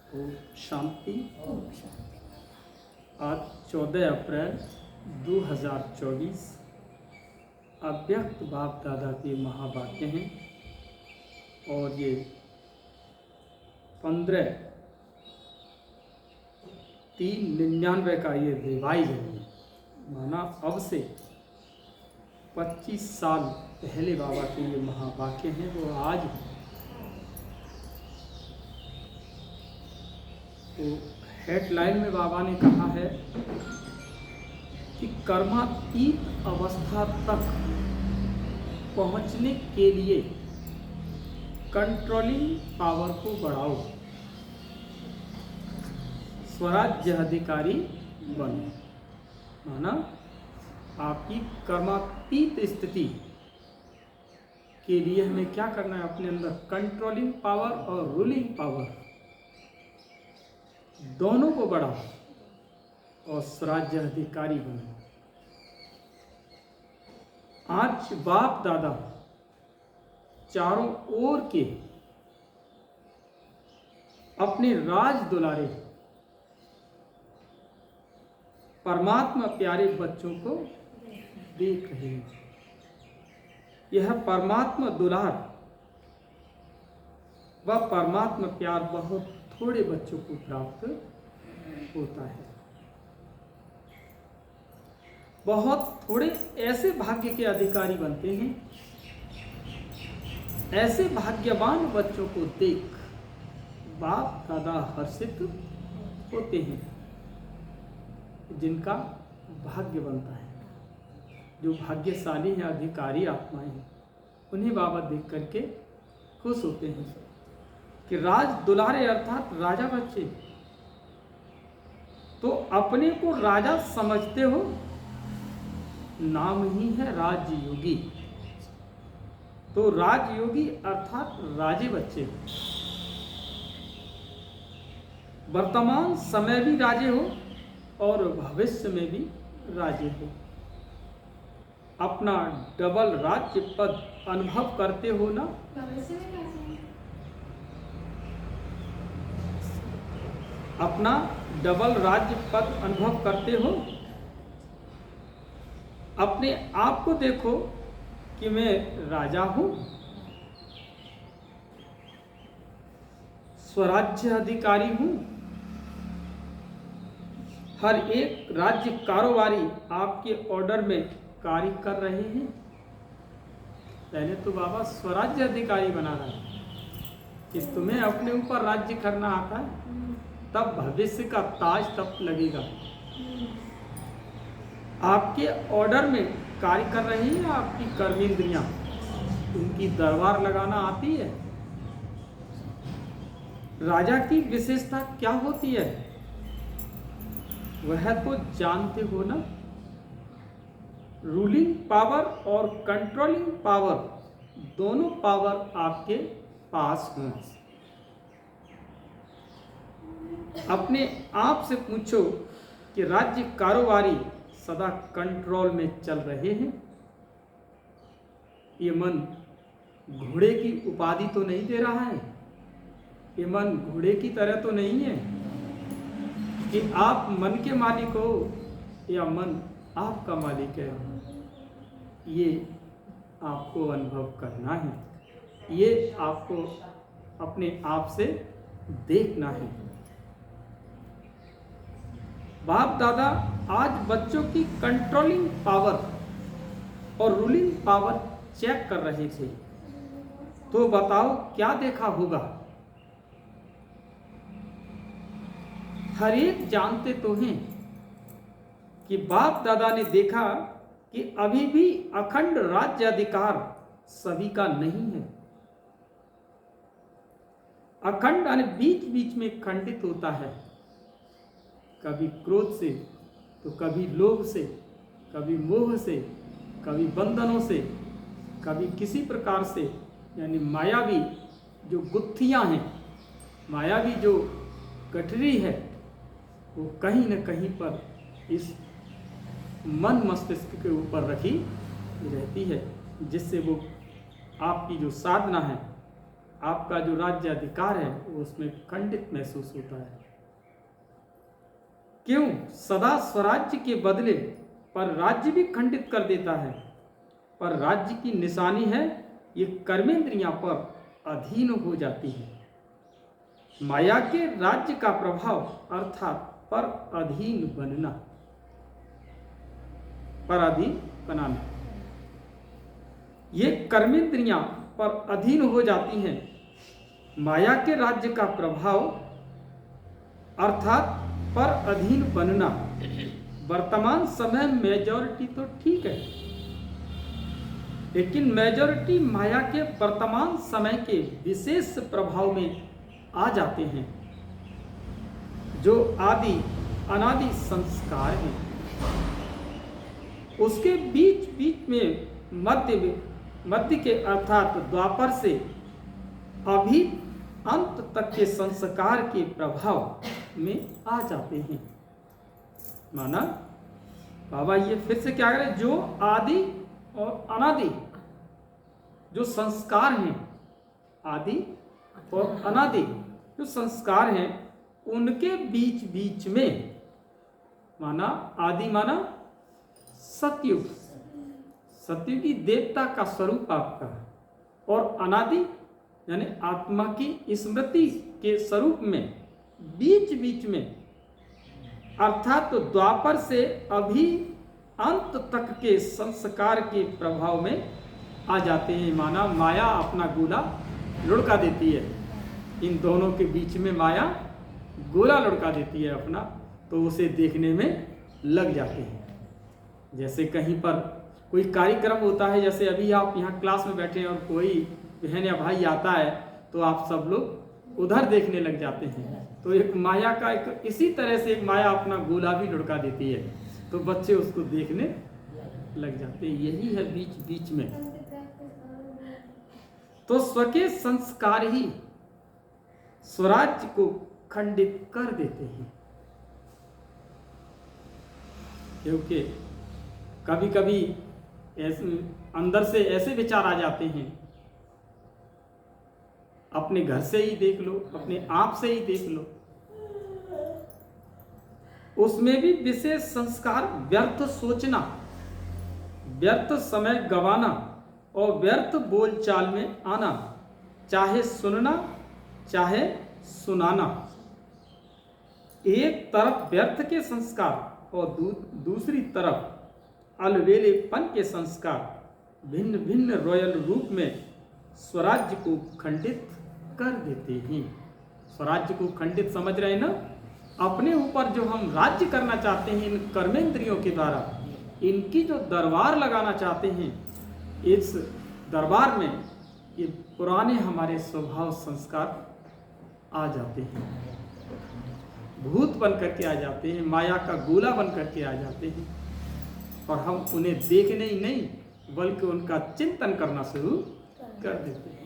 ओम शांति। आज 14 अप्रैल 2024 अव्यक्त बाप दादा के महावाक्य हैं और ये 15/3/99 का ये रिवाइज है। माना अब से 25 साल पहले बाबा के ये महावाक्य हैं वो आज हैं। तो हेडलाइन में बाबा ने कहा है कि कर्मातीत अवस्था तक पहुंचने के लिए कंट्रोलिंग पावर को बढ़ाओ, स्वराज्य अधिकारी बनो। माना आपकी कर्मातीत स्थिति के लिए हमें क्या करना है, अपने अंदर कंट्रोलिंग पावर और रूलिंग पावर दोनों को बढ़ाओ और स्वराज्य अधिकारी बनो। आज बाप दादा चारों ओर के अपने राज दुलारे परमात्मा प्यारे बच्चों को देख रहे हैं। यह परमात्मा दुलार व परमात्मा प्यार बहुत थोड़े बच्चों को प्राप्त होता है। बहुत थोड़े ऐसे भाग्य के अधिकारी बनते हैं। ऐसे भाग्यवान बच्चों को देख बाप दादा हर्षित होते हैं, जिनका भाग्य बनता है। जो भाग्यशाली हैं, अधिकारी आत्माएं हैं, उन्हें बाबा देख करके खुश होते हैं कि राज दुलारे अर्थात राजा बच्चे। तो अपने को राजा समझते हो, नाम ही है राजयोगी। तो राजयोगी अर्थात राजे बच्चे। वर्तमान समय भी राजे हो और भविष्य में भी राजे हो। अपना डबल राज्य पद अनुभव करते हो ना। अपना डबल राज्य पद अनुभव करते हो। अपने आप को देखो कि मैं राजा हूं, स्वराज्य अधिकारी हूं। हर एक राज्य कारोबारी आपके ऑर्डर में कार्य कर रहे हैं। पहले तो बाबा स्वराज्य अधिकारी बना रहा है कि तुम्हें अपने ऊपर राज्य करना आता है, तब भविष्य का ताज तब लगेगा। आपके ऑर्डर में कार्य कर रही है आपकी कर्मेंद्रियां, उनकी दरबार लगाना आती है। राजा की विशेषता क्या होती है, वह तो जानते हो ना। रूलिंग पावर और कंट्रोलिंग पावर दोनों पावर आपके पास हों। अपने आप से पूछो कि राज्य कारोबारी सदा कंट्रोल में चल रहे हैं। ये मन घोड़े की उपाधि तो नहीं दे रहा है। ये मन घोड़े की तरह तो नहीं है कि आप मन के मालिक हो या मन आपका मालिक है। ये आपको अनुभव करना है। ये आपको अपने आप से देखना है। बाप दादा आज बच्चों की कंट्रोलिंग पावर और रूलिंग पावर चेक कर रहे थे। तो बताओ क्या देखा होगा। हर एक जानते तो हैं कि बाप दादा ने देखा कि अभी भी अखंड राज्य अधिकार सभी का नहीं है। अखंड यानी बीच बीच में खंडित होता है, कभी क्रोध से तो कभी लोभ से, कभी मोह से, कभी बंधनों से, कभी किसी प्रकार से। यानी मायावी जो गुत्थियां हैं, मायावी जो गठरी है, वो कहीं न कहीं पर इस मन मस्तिष्क के ऊपर रखी रहती है, जिससे वो आपकी जो साधना है आपका जो राज्य अधिकार है वो उसमें खंडित महसूस होता है। क्यों? सदा स्वराज्य के बदले पर राज्य भी खंडित कर देता है। पर राज्य की निशानी है ये कर्मेंद्रियां पर अधीन हो जाती है। माया के राज्य का प्रभाव अर्थात पर अधीन बनना, पर अधीन बनाना। ये कर्मेंद्रियां पर अधीन हो जाती हैं। माया के राज्य का प्रभाव अर्थात पर अधीन बनना। वर्तमान समय मेजॉरिटी तो ठीक है, लेकिन मेजॉरिटी माया के वर्तमान समय के विशेष प्रभाव में आ जाते हैं, जो आदि अनादि संस्कार हैं। उसके बीच बीच में मध्य के अर्थात द्वापर से अभी अंत तक के संस्कार के प्रभाव में आ जाते हैं। माना बाबा ये फिर से क्या करें, जो आदि और अनादि जो संस्कार हैं, आदि और अनादि जो संस्कार हैं, उनके बीच बीच में, माना आदि माना सतयुग, सतयुगी देवता का स्वरूप आपका, और अनादि यानी आत्मा की स्मृति के स्वरूप में बीच बीच में अर्थात तो द्वापर से अभी अंत तक के संस्कार के प्रभाव में आ जाते हैं। माना माया अपना गोला लुढ़का देती है, इन दोनों के बीच में माया गोला लुढ़का देती है अपना, तो उसे देखने में लग जाते हैं। जैसे कहीं पर कोई कार्यक्रम होता है, जैसे अभी आप यहाँ क्लास में बैठे हैं और कोई बहन या भाई आता है तो आप सब लोग उधर देखने लग जाते हैं। तो एक माया का एक इसी तरह से एक माया अपना गोला भी लुढ़का देती है, तो बच्चे उसको देखने लग जाते हैं। यही है बीच बीच में। तो स्वके संस्कार ही स्वराज्य को खंडित कर देते हैं, क्योंकि कभी कभी अंदर से ऐसे विचार आ जाते हैं, अपने घर से ही देख लो, अपने आप से ही देख लो, उसमें भी विशेष संस्कार व्यर्थ सोचना, व्यर्थ समय गंवाना और व्यर्थ बोलचाल में आना, चाहे सुनना चाहे सुनाना। एक तरफ व्यर्थ के संस्कार और दूसरी तरफ अलवेलेपन के संस्कार भिन्न भिन्न रॉयल रूप में स्वराज्य को खंडित कर देते हैं। स्वराज्य को खंडित समझ रहे हैं ना? अपने ऊपर जो हम राज्य करना चाहते हैं इन कर्मेंद्रियों के द्वारा, इनकी जो दरबार लगाना चाहते हैं, इस दरबार में ये पुराने हमारे स्वभाव संस्कार आ जाते हैं, भूत बन करके आ जाते हैं, माया का गोला बन करके आ जाते हैं, और हम उन्हें देखने ही नहीं बल्कि उनका चिंतन करना शुरू कर देते हैं।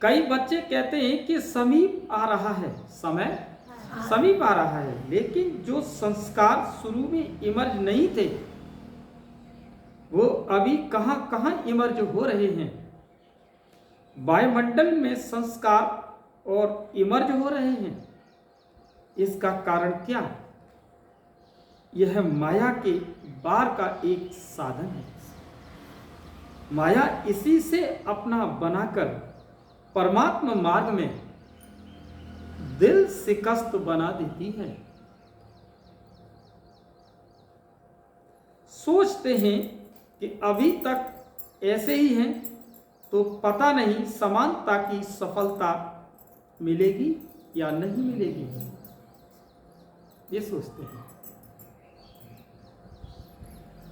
कई बच्चे कहते हैं कि समीप आ रहा है, समय समीप आ रहा है, लेकिन जो संस्कार शुरू में इमर्ज नहीं थे वो अभी कहां कहां इमर्ज हो रहे हैं। वायुमंडल में संस्कार और इमर्ज हो रहे हैं। इसका कारण क्या? यह माया के बार का एक साधन है। माया इसी से अपना बनाकर परमात्मा मार्ग में दिल शिकस्त बना देती है। सोचते हैं कि अभी तक ऐसे ही हैं तो पता नहीं समानता की सफलता मिलेगी या नहीं मिलेगी, ये सोचते हैं।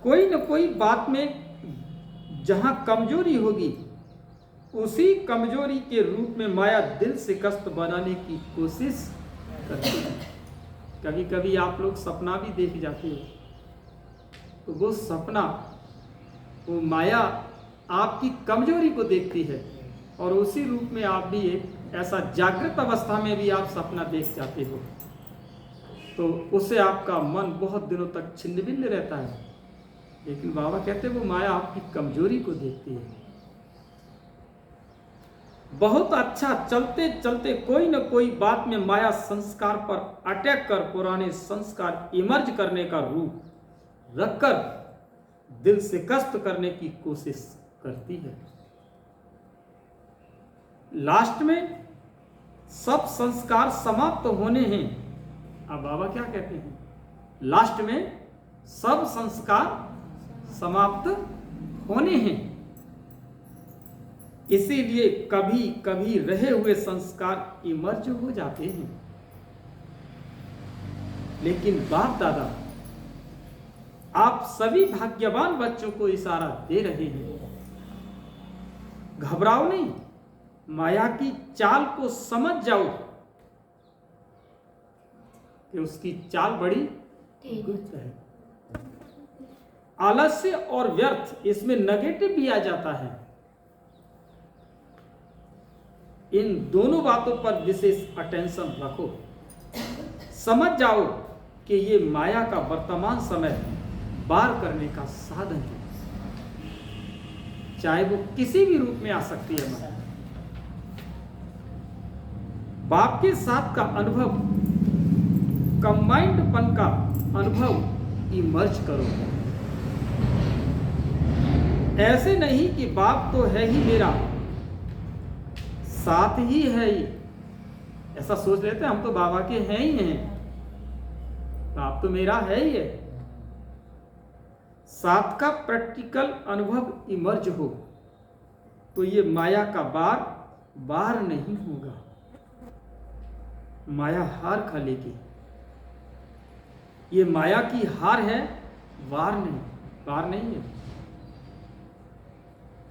कोई न कोई बात में जहां कमजोरी होगी उसी कमजोरी के रूप में माया दिल शिकस्त बनाने की कोशिश करती है। कभी कभी आप लोग सपना भी देख जाते हो, तो वो सपना, वो माया आपकी कमजोरी को देखती है और उसी रूप में आप भी एक ऐसा जागृत अवस्था में भी आप सपना देख जाते हो, तो उससे आपका मन बहुत दिनों तक छिन्न भिन्न रहता है। लेकिन बाबा कहते हैं वो माया आपकी कमजोरी को देखती है। बहुत अच्छा, चलते चलते कोई न कोई बात में माया संस्कार पर अटैक कर पुराने संस्कार इमर्ज करने का रूप रखकर दिल से कष्ट करने की कोशिश करती है। लास्ट में सब संस्कार समाप्त होने हैं। अब बाबा क्या कहते हैं? लास्ट में सब संस्कार समाप्त होने हैं, इसीलिए कभी कभी रहे हुए संस्कार इमर्ज हो जाते हैं। लेकिन बाप दादा आप सभी भाग्यवान बच्चों को इशारा दे रहे हैं, घबराओ नहीं, माया की चाल को समझ जाओ कि उसकी चाल बड़ी गुप्त है। आलस्य और व्यर्थ, इसमें नेगेटिव भी आ जाता है। इन दोनों बातों पर विशेष अटेंशन रखो। समझ जाओ कि ये माया का वर्तमान समय पार करने का साधन है, चाहे वो किसी भी रूप में आ सकती है। माया बाप के साथ का अनुभव, कंबाइंडपन का अनुभव इमर्ज करो। ऐसे नहीं कि बाप तो है ही मेरा, साथ ही है ही, ऐसा सोच लेते हैं हम तो बाबा के हैं ही हैं, बाप तो मेरा है ही है। साथ का प्रैक्टिकल अनुभव इमर्ज हो तो ये माया का बार बार नहीं होगा। माया हार खा लेगी। ये माया की हार है, वार नहीं, वार नहीं है।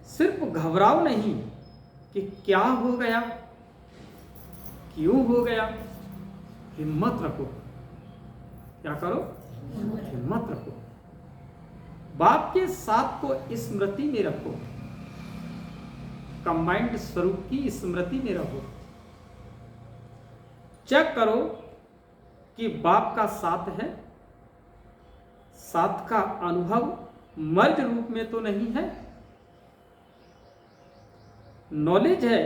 सिर्फ घबराओ नहीं कि क्या हो गया, क्यों हो गया। हिम्मत रखो। क्या करो? हिम्मत रखो। बाप के साथ को स्मृति में रखो, कंबाइंड स्वरूप की स्मृति में रखो। चेक करो कि बाप का साथ है, साथ का अनुभव मर्ज रूप में तो नहीं है। नॉलेज है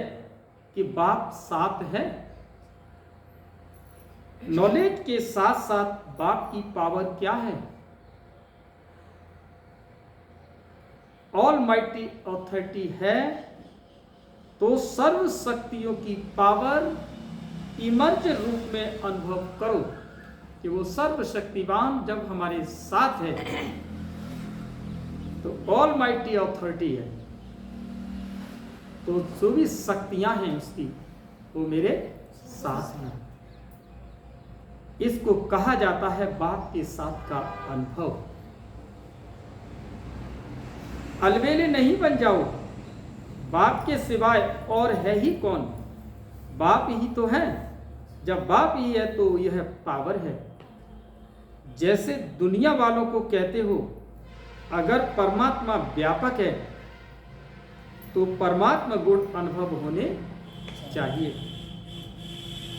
कि बाप साथ है, नॉलेज के साथ साथ बाप की पावर क्या है? ऑलमाइटी ऑथोरिटी है, तो सर्व शक्तियों की पावर इमर्ज रूप में अनुभव करो कि वो सर्वशक्तिवान जब हमारे साथ है तो ऑलमाइटी ऑथोरिटी है, तो जो भी शक्तियां हैं उसकी वो मेरे साथ हैं। इसको कहा जाता है बाप के साथ का अनुभव। अलबेले नहीं बन जाओ, बाप के सिवाय और है ही कौन? बाप ही तो है। जब बाप ही है तो यह पावर है। जैसे दुनिया वालों को कहते हो, अगर परमात्मा व्यापक है तो परमात्मा गुण अनुभव होने चाहिए,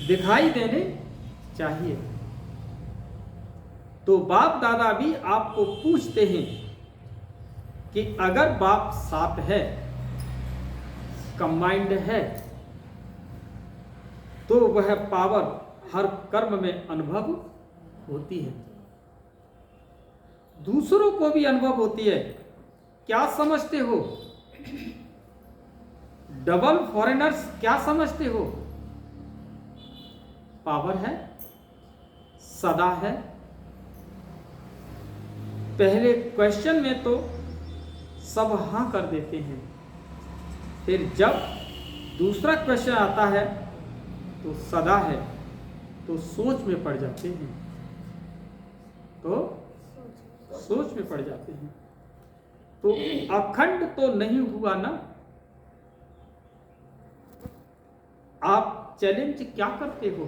दिखाई देने चाहिए। तो बाप दादा भी आपको पूछते हैं कि अगर बाप साथ है, कंबाइंड है, तो वह पावर हर कर्म में अनुभव होती है, दूसरों को भी अनुभव होती है। क्या समझते हो? डबल फॉरेनर्स क्या समझते हो? पावर है, सदा है। पहले क्वेश्चन में तो सब हाँ कर देते हैं, फिर जब दूसरा क्वेश्चन आता है तो सदा है, तो सोच में पड़ जाते हैं, तो सोच में पड़ जाते हैं। तो अखंड तो नहीं हुआ ना। आप चैलेंज क्या करते हो?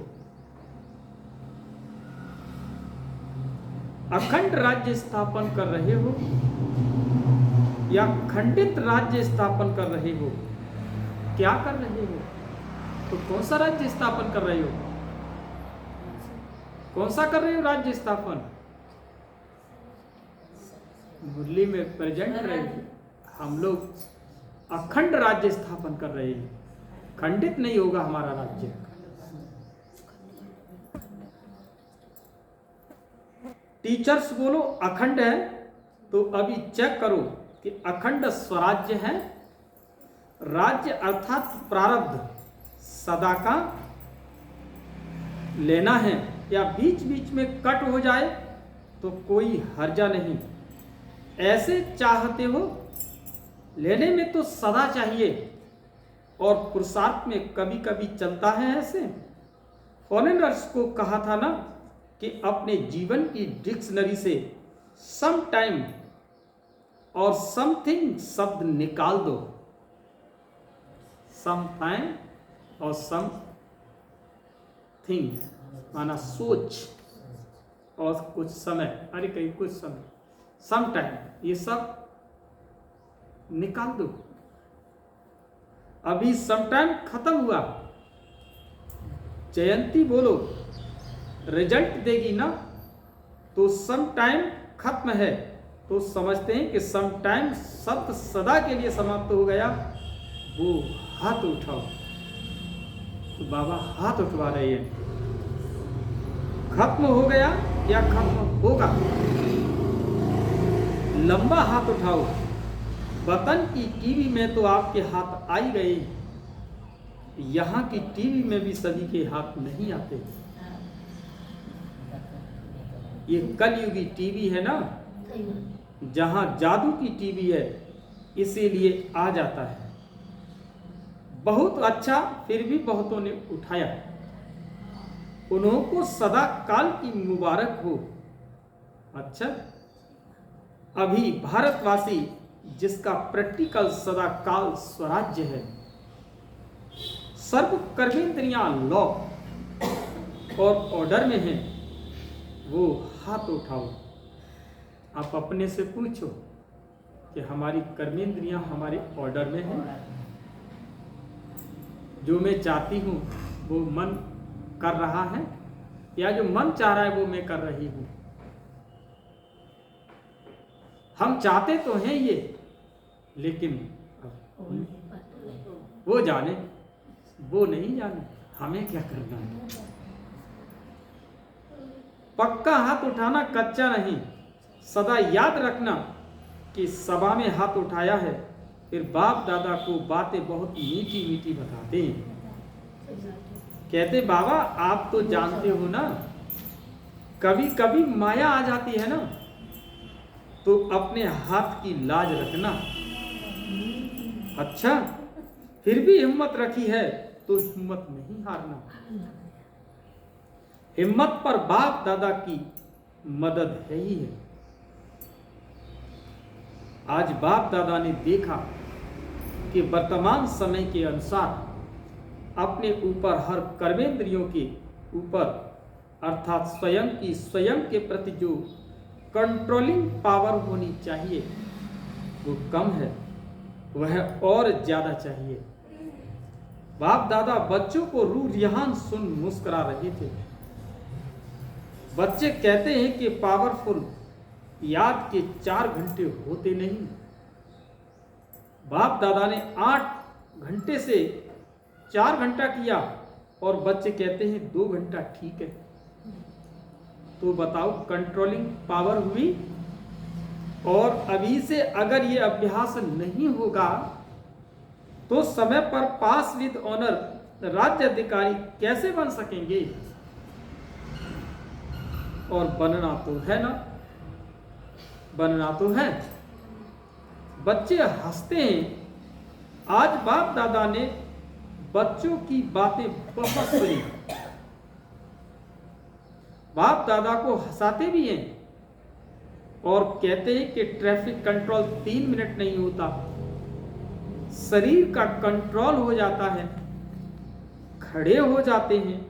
अखंड राज्य स्थापन कर रहे हो या खंडित राज्य स्थापन कर रहे हो? क्या कर रहे हो? तो कौन सा राज्य स्थापन कर रहे हो? कौन सा कर रहे हो राज्य स्थापन? मुरली में प्रेजेंट रहे, हम लोग अखंड राज्य स्थापन कर रहे हैं। खंडित नहीं होगा हमारा राज्य। टीचर्स बोलो अखंड है, तो अभी चेक करो कि अखंड स्वराज्य है। राज्य अर्थात प्रारब्ध सदा का लेना है, या बीच बीच में कट हो जाए तो कोई हर्जा नहीं। ऐसे चाहते हो, लेने में तो सदा चाहिए, और पुरुषार्थ में कभी कभी चलता है ऐसे। फॉरेनर्स को कहा था ना कि अपने जीवन की डिक्शनरी से सम टाइम और समथिंग शब्द निकाल दो। सम टाइम और सम थिंग माना सोच, और कुछ समय, अरे कहीं कुछ समय, सम टाइम, ये सब निकाल दो। अभी सम टाइम खत्म हुआ, जयंती बोलो रिजल्ट देगी ना, तो सम टाइम खत्म है, तो समझते हैं कि सम टाइम शब्द सदा के लिए समाप्त हो गया। वो हाथ उठाओ, तो बाबा हाथ उठवा रहे हैं। खत्म हो गया या खत्म होगा? लंबा हाथ उठाओ। वतन की टीवी में तो आपके हाथ आ ही गए, यहाँ की टीवी में भी सभी के हाथ नहीं आते। ये कलयुगी टीवी है ना, जहां जादू की टीवी है, इसीलिए आ जाता है। बहुत अच्छा, फिर भी बहुतों ने उठाया। उन्हों को सदा काल की मुबारक हो। अच्छा, अभी भारतवासी जिसका प्रैक्टिकल सदा काल स्वराज्य है, सर्व कर्मेंद्रियां लॉ और ऑर्डर में है, वो हाथ उठाओ। आप अपने से पूछो कि हमारी कर्मेंद्रियां हमारे ऑर्डर में हैं? जो मैं चाहती हूं वो मन कर रहा है, या जो मन चाह रहा है वो मैं कर रही हूं? हम चाहते तो हैं ये, लेकिन वो जाने, वो नहीं जाने, हमें क्या करना है। पक्का हाथ उठाना, कच्चा नहीं। सदा याद रखना कि सभा में हाथ उठाया है, फिर बाप दादा को बातें बहुत मीठी मीठी बताते हैं। कहते बाबा आप तो जानते हो ना, कभी कभी माया आ जाती है ना, तो अपने हाथ की लाज रखना। अच्छा, फिर भी हिम्मत रखी है तो हिम्मत नहीं हारना। हिम्मत पर बाप दादा की मदद है ही है। आज बाप दादा ने देखा कि वर्तमान समय के अनुसार अपने ऊपर हर कर्मेंद्रियों के ऊपर, अर्थात स्वयं के प्रति जो कंट्रोलिंग पावर होनी चाहिए वो कम है, वह और ज्यादा चाहिए। बाप दादा बच्चों को रूह रिहान सुन मुस्कुरा रहे थे। बच्चे कहते हैं कि पावरफुल याद के 4 घंटे होते नहीं। बाप दादा ने 8 घंटे से 4 घंटा किया, और बच्चे कहते हैं 2 घंटा ठीक है। तो बताओ कंट्रोलिंग पावर हुई? और अभी से अगर ये अभ्यास नहीं होगा तो समय पर पास विद ऑनर राज्य अधिकारी कैसे बन सकेंगे? और बनना तो है ना, बनना तो है। बच्चे हंसते हैं। आज बाप दादा ने बच्चों की बातें बहुत सुनी। बाप दादा को हंसाते भी हैं और कहते हैं कि ट्रैफिक कंट्रोल 3 मिनट नहीं होता, शरीर का कंट्रोल हो जाता है, खड़े हो जाते हैं।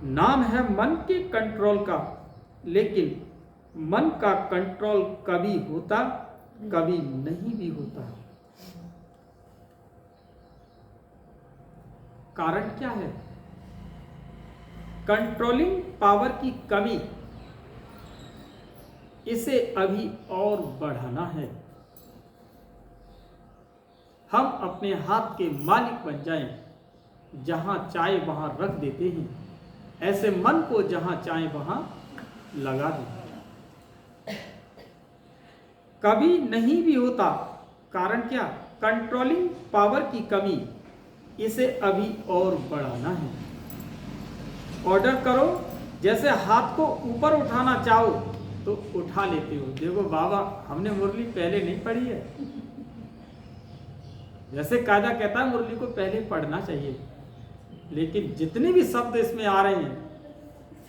नाम है मन के कंट्रोल का, लेकिन मन का कंट्रोल कभी होता, कभी नहीं भी होता। कारण क्या है? कंट्रोलिंग पावर की कमी। इसे अभी और बढ़ाना है। हम अपने हाथ के मालिक बन जाएं, जहां चाहे वहां रख देते हैं, ऐसे मन को जहां चाहे वहां लगा दें। कभी नहीं भी होता, कारण क्या? कंट्रोलिंग पावर की कमी, इसे अभी और बढ़ाना है। ऑर्डर करो, जैसे हाथ को ऊपर उठाना चाहो तो उठा लेते हो। देखो बाबा, हमने मुरली पहले नहीं पढ़ी है। जैसे कायदा कहता है मुरली को पहले पढ़ना चाहिए, लेकिन जितने भी शब्द इसमें आ रहे हैं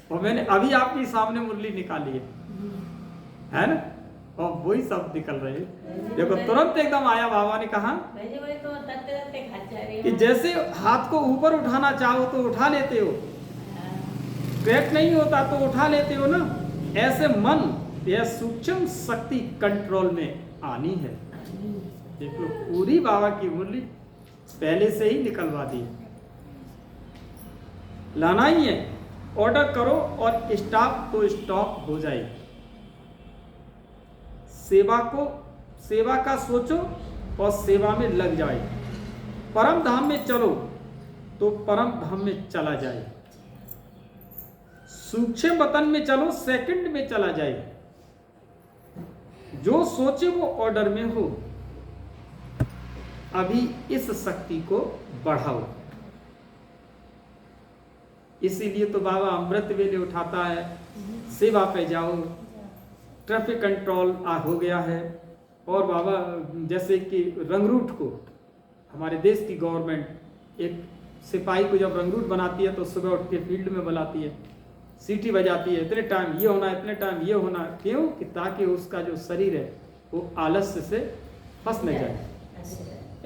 वो मैंने अभी आपके सामने मुरली निकाली है ना, और वही शब्द निकल रहे हैं। देखो तुरंत एकदम आया, बाबा ने कहा कि जैसे हाथ को ऊपर उठाना चाहो तो उठा लेते हो, क्रैक नहीं होता तो उठा लेते हो ना, ऐसे मन यह सूक्ष्म शक्ति कंट्रोल में आनी है। देख लो, पूरी बाबा की मुरली पहले से ही निकलवा दी, लाना ही है। ऑर्डर करो और स्टॉप तो स्टॉप हो जाए। सेवा का सोचो और सेवा में लग जाए। परम धाम में चलो तो परम धाम में चला जाए। सूक्ष्म वतन में चलो, सेकंड में चला जाए। जो सोचे वो ऑर्डर में हो। अभी इस शक्ति को बढ़ाओ। इसीलिए तो बाबा अमृत वेले उठाता है, सेवा पे जाओ, ट्रैफिक कंट्रोल हो गया है। और बाबा जैसे कि रंगरूट को हमारे देश की गवर्नमेंट एक सिपाही को जब रंगरूट बनाती है तो सुबह उठ के फील्ड में बुलाती है, सीटी बजाती है, इतने टाइम ये होना, इतने टाइम ये होना। क्यों? कि ताकि उसका जो शरीर है वो आलस्य से फंस न जाए।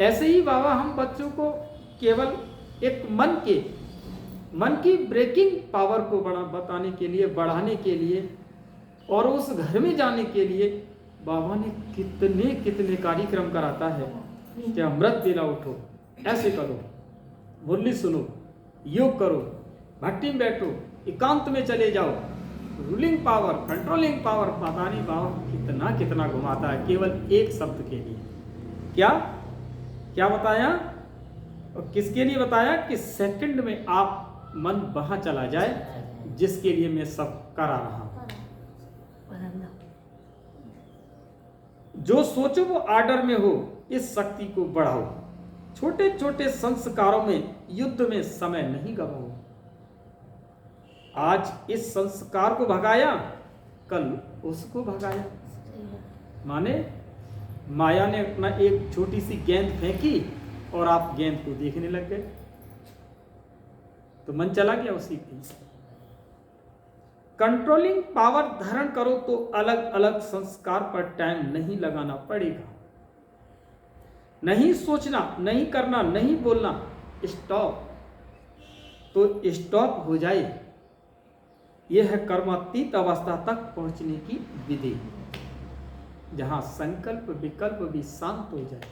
ऐसे ही बाबा हम बच्चों को केवल एक मन की ब्रेकिंग पावर को बताने के लिए, बढ़ाने के लिए और उस घर में जाने के लिए बाबा ने कितने कितने कार्यक्रम कराता है कि अमृत वेला उठो, ऐसे करो, मुरली सुनो, योग करो, भट्टी में बैठो, एकांत में चले जाओ। रूलिंग पावर, कंट्रोलिंग पावर, पता नहीं बाबा कितना कितना घुमाता है केवल एक शब्द के लिए। क्या क्या बताया और किसके लिए बताया? कि सेकंड में आप मन वहां चला जाए जिसके लिए मैं सब करा रहा हूं। जो सोचो वो आर्डर में हो। इस शक्ति को बढ़ाओ। छोटे छोटे संस्कारों में युद्ध में समय नहीं गवाओ। आज इस संस्कार को भगाया, कल उसको भगाया। माने माया ने अपना एक छोटी सी गेंद फेंकी और आप गेंद को देखने लग गए, तो मन चला गया उसी की। कंट्रोलिंग पावर धारण करो तो अलग अलग संस्कार पर टाइम नहीं लगाना पड़ेगा। नहीं सोचना, नहीं करना, नहीं बोलना, स्टॉप तो स्टॉप हो जाए। यह है कर्मातीत अवस्था तक पहुंचने की विधि, जहां संकल्प विकल्प भी शांत हो जाए।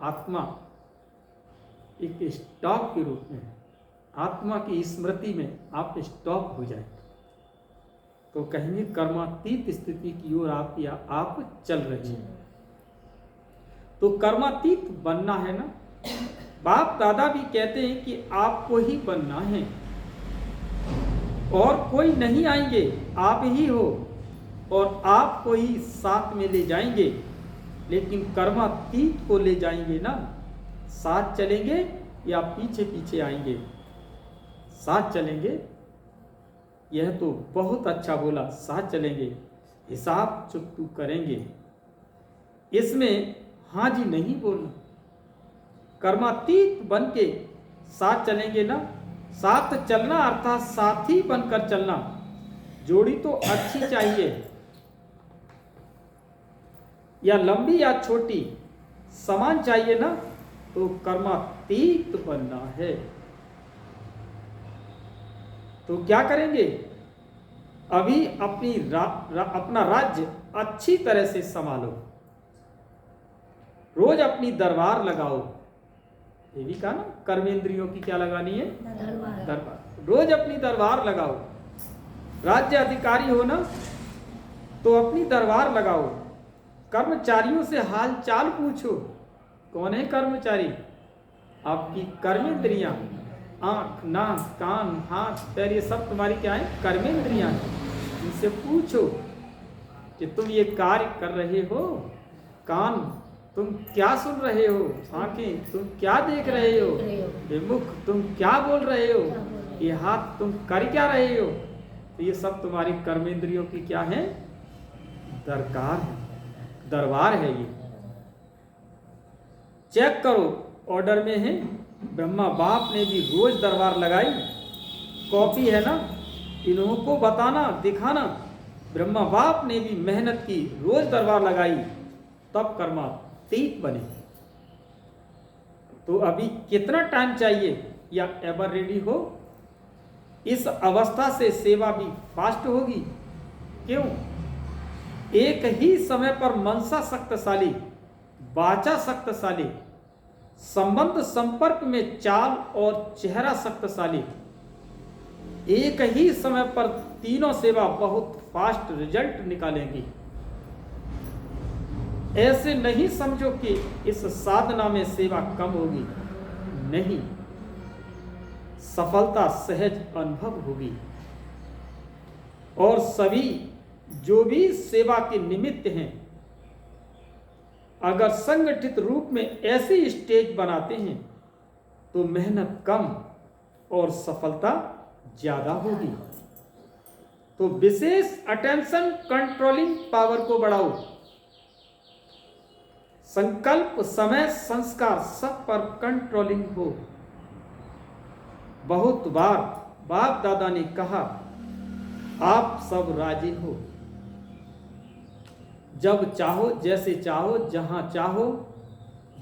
आत्मा एक स्टॉप के रूप में, आत्मा की स्मृति में आप स्टॉप हो जाए तो कहेंगे कर्मातीत स्थिति की ओर आप चल रहे हैं। तो कर्मातीत बनना है ना। बाप दादा भी कहते हैं कि आपको ही बनना है और कोई नहीं आएंगे, आप ही हो और आपको ही साथ में ले जाएंगे। लेकिन कर्मातीत को ले जाएंगे ना, साथ चलेंगे या पीछे पीछे आएंगे? साथ चलेंगे। यह तो बहुत अच्छा बोला, साथ चलेंगे, हिसाब चुकतू करेंगे, इसमें हाँ जी नहीं बोलना। कर्मातीत बन के साथ चलेंगे ना। साथ चलना अर्थात साथी बनकर चलना। जोड़ी तो अच्छी चाहिए, या लंबी या छोटी, समान चाहिए ना। तो कर्मातीत बनना है। तो क्या करेंगे? अभी अपना राज्य अच्छी तरह से संभालो। रोज अपनी दरबार लगाओ। ये भी कहा ना, कर्मेंद्रियों की क्या लगानी है? दरबार। रोज अपनी दरबार लगाओ। राज्य अधिकारी हो ना तो अपनी दरबार लगाओ। कर्मचारियों से हाल चाल पूछो। कौन है कर्मचारी? आपकी कर्मेंद्रियां, आंख, नाक, कान, हाथ, पैर, ये सब तुम्हारी क्या है? कर्मेंद्रियां। इनसे पूछो कि तुम ये कार्य कर रहे हो। कान, तुम क्या सुन रहे हो? आंखें, तुम क्या देख रहे हो? ये मुख, तुम क्या बोल रहे हो? ये हाथ, तुम कर क्या रहे हो? तो ये सब तुम्हारी कर्मेंद्रियों की क्या है? दरकार है, दरबार है। ये चेक करो, ऑर्डर में है। ब्रह्मा बाप ने भी रोज दरबार लगाई। कॉपी है ना, इन्हों को बताना, दिखाना। ब्रह्मा बाप ने भी मेहनत की, रोज दरबार लगाई, तब कर्मातीत बने। तो अभी कितना टाइम चाहिए? या एवर रेडी हो? इस अवस्था से सेवा भी फास्ट होगी। क्यों? एक ही समय पर मनसा शक्तिशाली, वाचा शक्तिशाली, संबंध संपर्क में चाल और चेहरा शक्तिशाली, एक ही समय पर तीनों सेवा बहुत फास्ट रिजल्ट निकालेंगी। ऐसे नहीं समझो कि इस साधना में सेवा कम होगी। नहीं, सफलता सहज अनुभव होगी। और सभी जो भी सेवा के निमित्त हैं, अगर संगठित रूप में ऐसी स्टेज बनाते हैं तो मेहनत कम और सफलता ज्यादा होगी। तो विशेष अटेंशन कंट्रोलिंग पावर को बढ़ाओ। संकल्प, समय, संस्कार सब पर कंट्रोलिंग हो। बहुत बार बाप दादा ने कहा, आप सब राजी हो। जब चाहो, जैसे चाहो, जहां चाहो,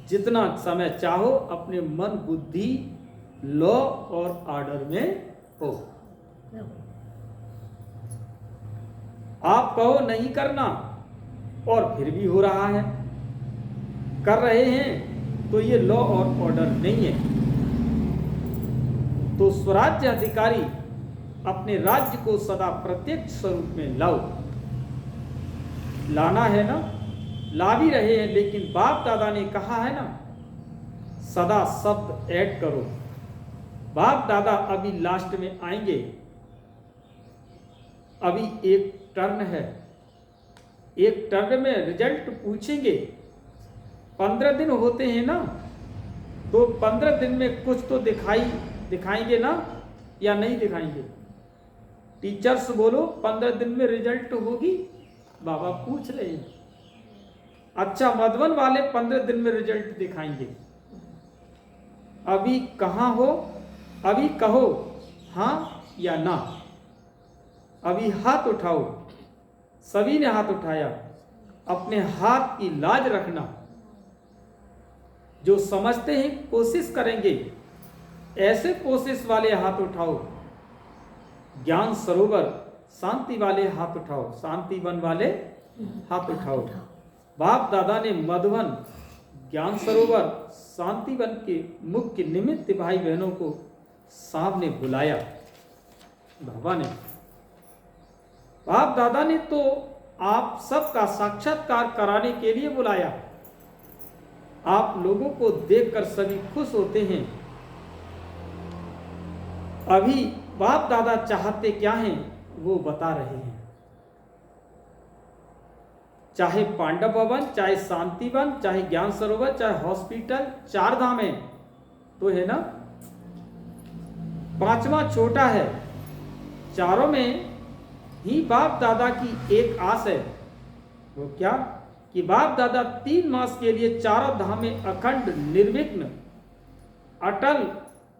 जितना समय चाहो, अपने मन, बुद्धि, लॉ और ऑर्डर में हो। आप कहो नहीं करना और फिर भी हो रहा है, कर रहे हैं, तो ये लॉ और ऑर्डर नहीं है। तो स्वराज्य अधिकारी अपने राज्य को सदा प्रत्यक्ष स्वरूप में लाओ। लाना है ना, ला भी रहे हैं, लेकिन बाप दादा ने कहा है ना, सदा शब्द ऐड करो। बाप दादा अभी लास्ट में आएंगे। अभी एक टर्न है, एक टर्न में रिजल्ट पूछेंगे। 15 दिन होते हैं ना, तो 15 दिन में कुछ तो दिखाएंगे ना, या नहीं दिखाएंगे? टीचर्स बोलो, 15 दिन में रिजल्ट होगी? बाबा पूछ रहे हैं। अच्छा, मधुबन वाले 15 दिन में रिजल्ट दिखाएंगे। अभी कहाँ हो? अभी कहो हाँ या ना। अभी हाथ उठाओ। सभी ने हाथ उठाया। अपने हाथ की लाज रखना। जो समझते हैं कोशिश करेंगे, ऐसे कोशिश वाले हाथ उठाओ। ज्ञान सरोवर शांति वाले हाथ उठाओ, शांति वन वाले हाथ उठाओ। बाप दादा ने मधुबन, ज्ञान सरोवर, शांति वन के मुख्य निमित्त भाई बहनों को सामने बुलाया। बाबा ने, बाप दादा ने तो आप सबका साक्षात्कार कराने के लिए बुलाया। आप लोगों को देखकर सभी खुश होते हैं। अभी बाप दादा चाहते क्या हैं वो बता रहे हैं। चाहे पांडव भवन, चाहे शांति वन, चाहे ज्ञान सरोवर, चाहे हॉस्पिटल, 4 धाम है तो है ना, 5वां छोटा है। चारों में ही बाप दादा की एक आस है। वो क्या? कि बाप दादा 3 मास के लिए चारों धाम में अखंड, निर्विघ्न, अटल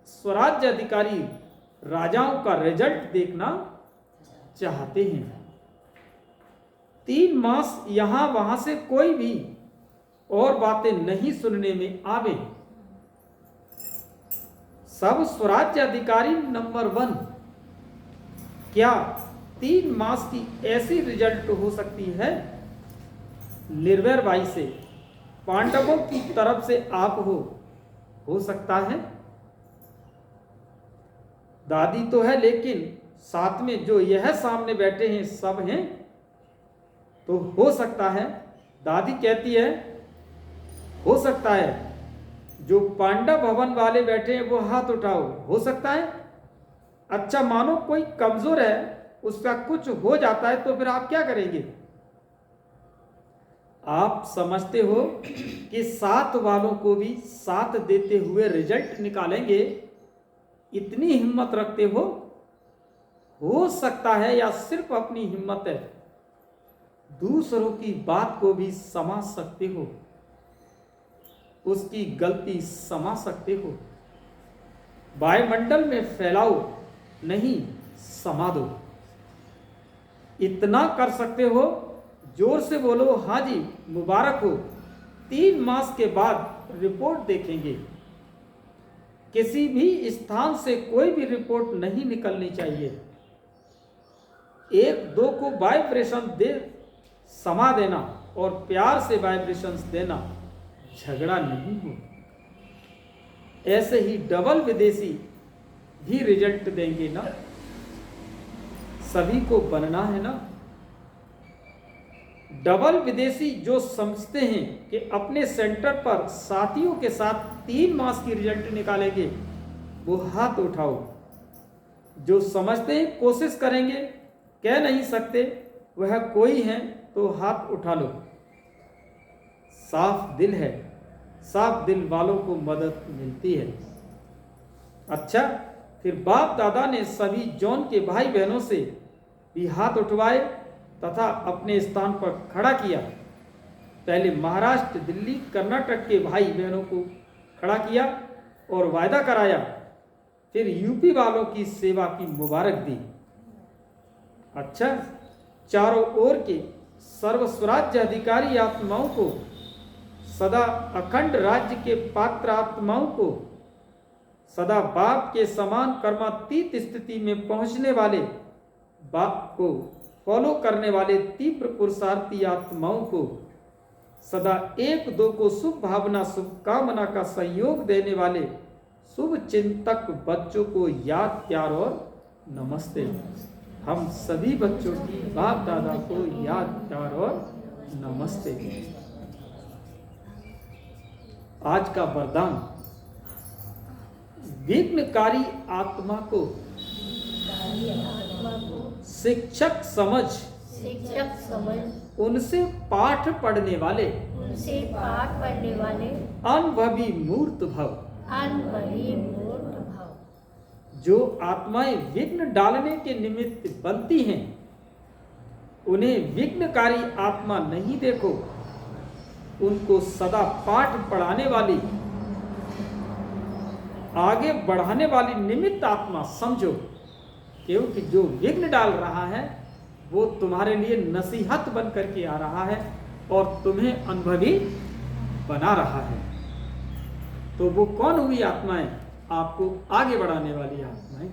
स्वराज्य अधिकारी राजाओं का रिजल्ट देखना चाहते हैं। 3 मास यहां वहां से कोई भी और बातें नहीं सुनने में आवे। सब स्वराज्य अधिकारी नंबर 1। क्या 3 मास की ऐसी रिजल्ट हो सकती है? निर्वैर भाई से, पांडवों की तरफ से आप हो सकता है? दादी तो है, लेकिन साथ में जो यह सामने बैठे हैं सब हैं, तो हो सकता है। दादी कहती है हो सकता है जो पांडा भवन वाले बैठे हैं वो हाथ उठाओ, हो सकता है। अच्छा मानो कोई कमजोर है, उसका कुछ हो जाता है तो फिर आप क्या करेंगे? आप समझते हो कि साथ वालों को भी साथ देते हुए रिजल्ट निकालेंगे, इतनी हिम्मत रखते हो सकता है, या सिर्फ अपनी हिम्मत है, दूसरों की बात को भी समझ सकते हो, उसकी गलती समझ सकते हो। वायुमंडल में फैलाओ नहीं, समा दो। इतना कर सकते हो, जोर से बोलो हाँ जी मुबारक हो, 3 मास के बाद रिपोर्ट देखेंगे। किसी भी स्थान से कोई भी रिपोर्ट नहीं निकलनी चाहिए। 1-2 को वाइब्रेशन दे समा देना और प्यार से वाइब्रेशंस देना, झगड़ा नहीं हो। ऐसे ही डबल विदेशी भी रिजल्ट देंगे ना, सभी को बनना है ना। डबल विदेशी जो समझते हैं कि अपने सेंटर पर साथियों के साथ 3 मास की रिजल्ट निकालेंगे, वो हाथ उठाओ। जो समझते हैं कोशिश करेंगे, कह नहीं सकते, वह कोई है तो हाथ उठा लो। साफ दिल है, साफ दिल वालों को मदद मिलती है। अच्छा, फिर बाप दादा ने सभी जॉन के भाई बहनों से भी हाथ उठवाए तथा अपने स्थान पर खड़ा किया। पहले महाराष्ट्र, दिल्ली, कर्नाटक के भाई बहनों को खड़ा किया और वायदा कराया, फिर यूपी वालों की सेवा की मुबारक दी। अच्छा, चारों ओर के सर्वस्वराज्य अधिकारी आत्माओं को, सदा अखंड राज्य के पात्र आत्माओं को, सदा बाप के समान कर्मातीत स्थिति में पहुंचने वाले, बाप को फॉलो करने वाले तीव्र पुरुषार्थी आत्माओं को, सदा 1-2 को शुभ भावना शुभकामना का सहयोग देने वाले शुभ चिंतक बच्चों को याद, प्यार और नमस्ते। हम सभी बच्चों की बाप दादा को याद, प्यार और नमस्ते। आज का वरदान, विघ्नकारी आत्मा को शिक्षक समझ उनसे पाठ पढ़ने वाले अनुभवी मूर्त भव। जो आत्माएं विघ्न डालने के निमित्त बनती हैं, उन्हें विघ्नकारी आत्मा नहीं देखो, उनको सदा पाठ पढ़ाने वाली, आगे बढ़ाने वाली निमित्त आत्मा समझो। क्योंकि जो विघ्न डाल रहा है वो तुम्हारे लिए नसीहत बन करके आ रहा है और तुम्हें अनुभवी बना रहा है। तो वो कौन हुई आत्माएं? आपको आगे बढ़ाने वाली आत्माएं।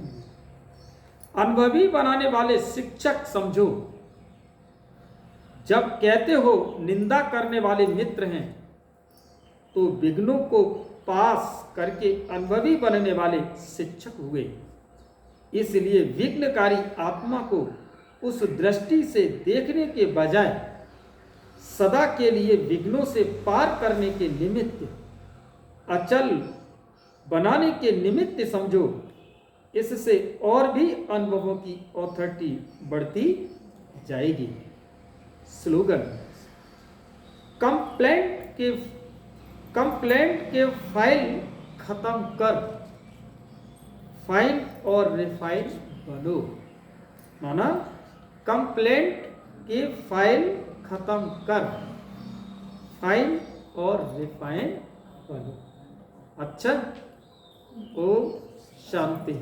अनुभवी बनाने वाले शिक्षक समझो। जब कहते हो निंदा करने वाले मित्र हैं, तो विघ्नों को पास करके अनुभवी बनने वाले शिक्षक हुए। इसलिए विघ्नकारी आत्मा को उस दृष्टि से देखने के बजाय सदा के लिए विघ्नों से पार करने के निमित्त, अचल बनाने के निमित्त समझो। इससे और भी अनुभवों की ऑथोरिटी बढ़ती जाएगी। स्लोगन, कंप्लेंट के फाइल खत्म कर, फाइन और रिफाइन बनो। माना कंप्लेंट के फाइल खत्म कर, फाइन और रिफाइन बनो। अच्छा, ओम शांति।